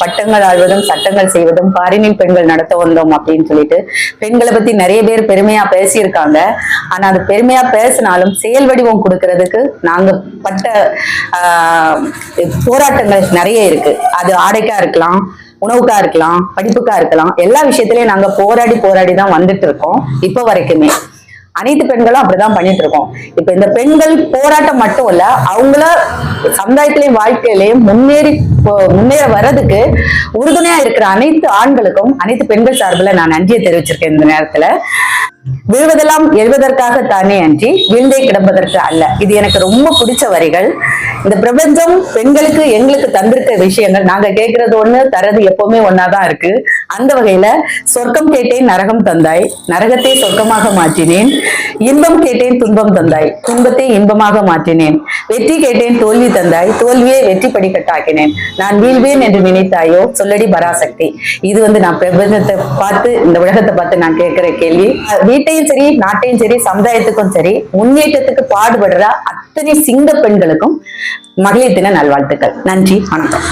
பட்டங்கள் ஆழ்வதும் சட்டங்கள் செய்வதும் பாரினில் பெண்கள் நடத்த வந்தோம் அப்படின்னு சொல்லிட்டு பெண்களை பத்தி நிறைய பேர் பெருமையா பேசியிருக்காங்க. ஆனா அது பெருமையா பேசினாலும் செயல் வடிவம் கொடுக்கறதுக்கு நாங்க பட்ட போராட்டங்கள் நிறைய இருக்கு. அது ஆடைக்கா இருக்கலாம், உணவுக்கா இருக்கலாம், படிப்புக்கா இருக்கலாம், எல்லா விஷயத்திலயும் நாங்க போராடி போராடி தான் வந்துட்டு இருக்கோம். இப்ப வரைக்குமே அனைத்து பெண்களும் அப்படிதான் பண்ணிட்டு இருக்கோம். இப்ப இந்த பெண்கள் போராட்டம் மட்டும் இல்ல, அவங்கள சமுதாயத்திலேயும் வாழ்க்கையிலேயும் முன்னேற வர்றதுக்கு உறுதுணையா இருக்கிற அனைத்து ஆண்களுக்கும் அனைத்து பெண்கள் சார்பில் நான் நன்றியை தெரிவிச்சிருக்கேன். இந்த நேரத்துல விழுவதெல்லாம் எழுவதற்காக தானே அன்றி வீழ்ந்தே கிடப்பதற்கு அல்ல. இது எனக்கு ரொம்ப பிடிச்ச வரிகள். இந்த பிரபஞ்சம் பெண்களுக்கு எங்களுக்கு தந்திருக்க விஷயங்கள் நாங்க கேட்கறது ஒண்ணு, தரது எப்பவுமே ஒன்னாதான் இருக்கு. அந்த வகையில சொர்க்கம் கேட்டேன் நரகம் தந்தாய், நரகத்தை சொர்க்கமாக மாற்றினேன். இன்பம் கேட்டேன் துன்பம் தந்தாய், துன்பத்தை இன்பமாக மாற்றினேன். வெற்றி கேட்டேன் தோல்வி தந்தாய், தோல்வியை வெற்றி படிக்கட்டாக்கினேன். நான் வீழ்வேன் என்று நினைத்தாயோ சொல்லடி பராசக்தி. இது நான் பிரபஞ்சத்தை பார்த்து, இந்த உலகத்தை பார்த்து நான் கேட்கிற கேள்வி. வீட்டையும் சரி, நாட்டையும் சரி, சமுதாயத்துக்கும் சரி, முன்னேற்றத்துக்கு பாடுபடுற அத்தனை சிங்க பெண்களுக்கும் மகளிர் தின நல்வாழ்த்துக்கள். நன்றி, வணக்கம்.